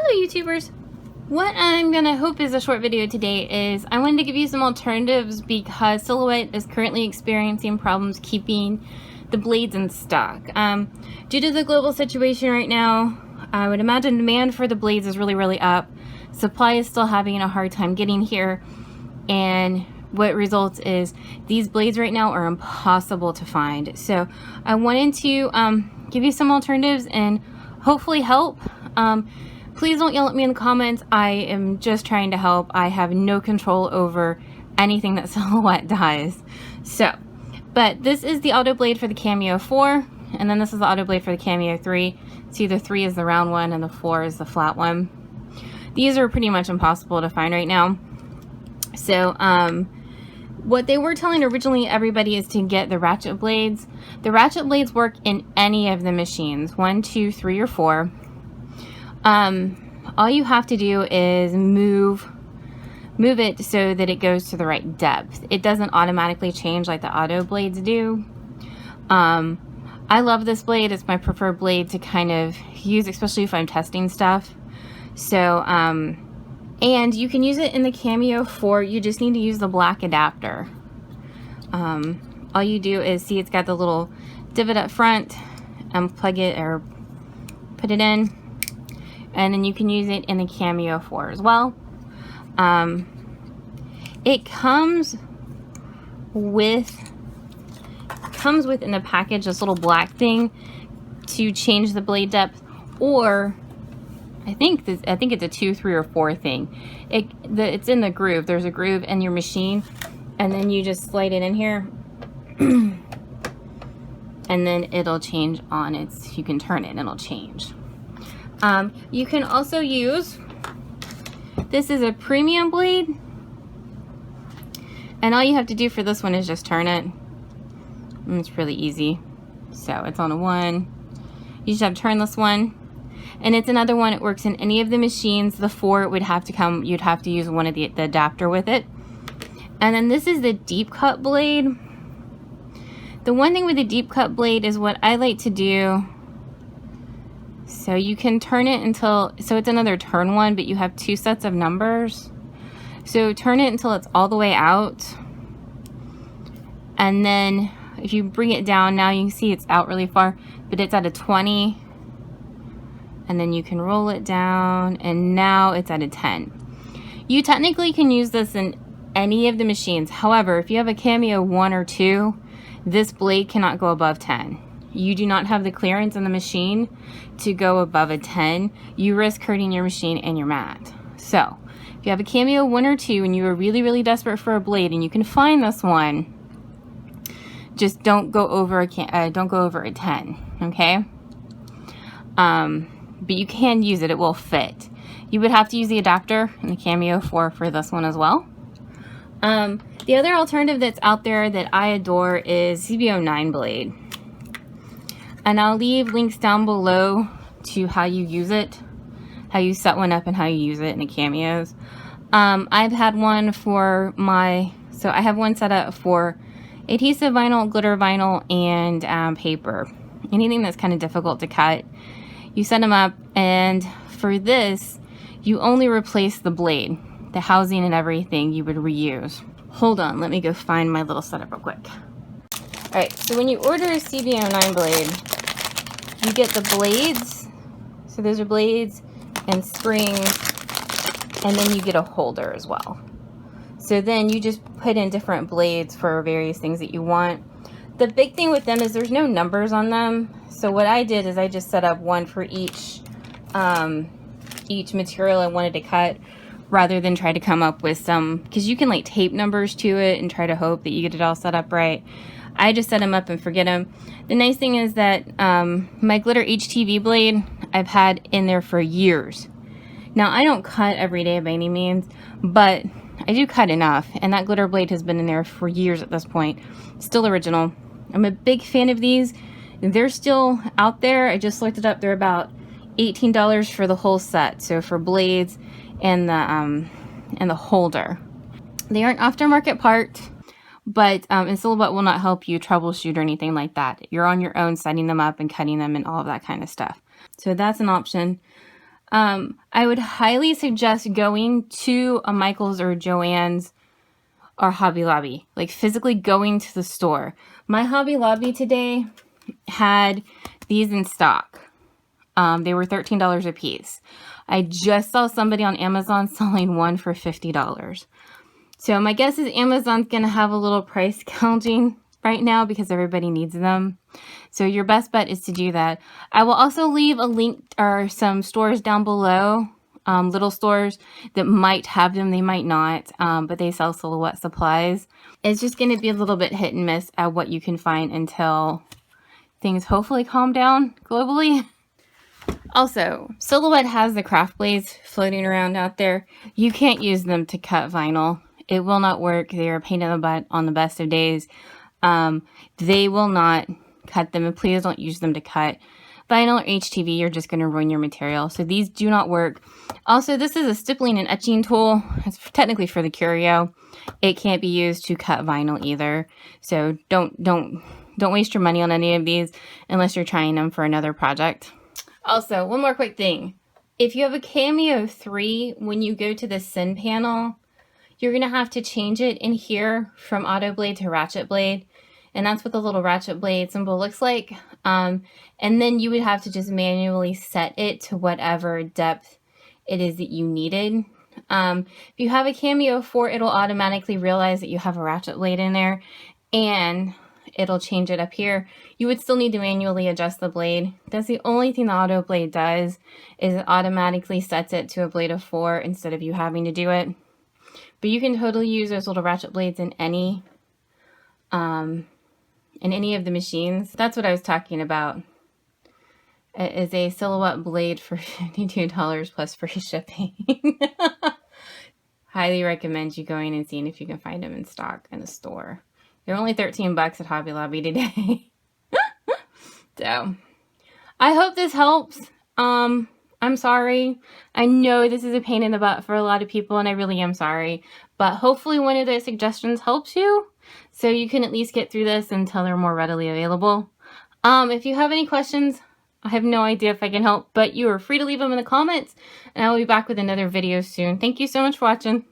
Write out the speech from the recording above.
Hello YouTubers! What I'm gonna hope is a short video today is I wanted to give you some alternatives because Silhouette is currently experiencing problems keeping the blades in stock. Due to the global situation right now, I would imagine demand for the blades is really up. Supply is still having a hard time getting here, and what results is these blades right now are impossible to find. So I wanted to give you some alternatives and hopefully help. Please don't yell at me in the comments. I am just trying to help. I have no control over anything that Silhouette does. So, but this is the auto blade for the Cameo 4, and then this is the auto blade for the Cameo 3. See, the 3 is the round one and the 4 is the flat one. These are pretty much impossible to find right now. So, what they were telling originally everybody is to get the Ratchet Blades. The Ratchet Blades work in any of the machines, 1, 2, 3, or 4. All you have to do is move it so that it goes to the right depth. It doesn't automatically change like the auto blades do. I love this blade. It's my preferred blade to kind of use, especially if I'm testing stuff. So, and you can use it in the Cameo 4. You just need to use the black adapter. All you do is see it's got the little divot up front, plug it or put it in, and then you can use it in the Cameo 4 as well. It comes with in the package this little black thing to change the blade depth, or I think it's a 2, 3, or 4 thing. It's in the groove. There's a groove in your machine, and then you just slide it in here, and then it'll change on its. You can turn it and it'll change. You can also use, this is a premium blade, and all you have to do for this one is just turn it. And it's really easy. So it's on a 1. You just have to turn this one, and it's another one. It works in any of the machines. The 4 it would have to come, you'd have to use one of the adapter with it. And then this is the deep cut blade. The one thing with the deep cut blade is what I like to do. So you can turn it until, so it's another turn one, but you have 2 sets of numbers. So turn it until it's all the way out. And then if you bring it down, now you can see it's out really far, but it's at a 20. And then you can roll it down, and now it's at a 10. You technically can use this in any of the machines. However, if you have a Cameo 1 or 2, this blade cannot go above 10. You do not have the clearance in the machine to go above a 10. You risk hurting your machine and your mat. So if you have a Cameo 1 or 2 and you are really desperate for a blade and you can find this one, just don't go over a 10, okay? But you can use it. It will fit. You would have to use the adapter in the Cameo 4 for this one as well. The other alternative that's out there that I adore is Cbm9 Blade. And I'll leave links down below to how you use it, how you set one up and how you use it in the Cameos. I've had one for so I have one set up for adhesive vinyl, glitter vinyl, and paper. Anything that's kind of difficult to cut. You set them up, and for this, you only replace the blade. The housing and everything you would reuse. Hold on, let me go find my little setup real quick. Alright, so when you order a Cbm9 Blade, you get the blades. So those are blades and springs, and then you get a holder as well. So then you just put in different blades for various things that you want. The big thing with them is there's no numbers on them. So what I did is I just set up one for each material I wanted to cut, rather than try to come up with some, because you can like tape numbers to it and try to hope that you get it all set up right. I just set them up and forget them. The nice thing is that my glitter Htv blade I've had in there for years. Now I don't cut every day by any means, but I do cut enough, and that glitter blade has been in there for years at this point. Still original. I'm a big fan of these. They're still out there. I just looked it up. They're about $18 for the whole set. So for blades and the holder. They aren't aftermarket part, but and Silhouette will not help you troubleshoot or anything like that. You're on your own setting them up and cutting them and all of that kind of stuff. So that's an option. I would highly suggest going to a Michael's or Joann's or Hobby Lobby, like physically going to the store. My Hobby Lobby today had these in stock. They were $13 a piece. I just saw somebody on Amazon selling one for $50. So my guess is Amazon's going to have a little price gouging right now because everybody needs them. So your best bet is to do that. I will also leave a link or some stores down below, little stores that might have them. They might not, but they sell Silhouette supplies. It's just going to be a little bit hit and miss at what you can find until things hopefully calm down globally. Also, Silhouette has the craft blades floating around out there. You can't use them to cut vinyl. It will not work. They are a pain in the butt on the best of days. They will not cut them, and please don't use them to cut vinyl or HTV. You're just going to ruin your material. So these do not work. Also, this is a stippling and etching tool. It's technically for the curio. It can't be used to cut vinyl either. So don't waste your money on any of these unless you're trying them for another project. Also, one more quick thing. If you have a Cameo 3, when you go to the Send panel, you're going to have to change it in here from Auto Blade to Ratchet Blade. And that's what the little Ratchet Blade symbol looks like. And then you would have to just manually set it to whatever depth it is that you needed. If you have a Cameo 4, it'll automatically realize that you have a Ratchet Blade in there, and it'll change it up here. You would still need to manually adjust the blade. That's the only thing the Auto Blade does, is it automatically sets it to a blade of 4 instead of you having to do it. But you can totally use those little Ratchet Blades in any of the machines. That's what I was talking about. It is a Silhouette blade for $52 plus free shipping. Highly recommend you going and seeing if you can find them in stock in the store. They're only $13 at Hobby Lobby today. So, I hope this helps. I'm sorry. I know this is a pain in the butt for a lot of people, and I really am sorry. But hopefully one of those suggestions helps you, so you can at least get through this until they're more readily available. If you have any questions, I have no idea if I can help, but you are free to leave them in the comments, and I will be back with another video soon. Thank you so much for watching.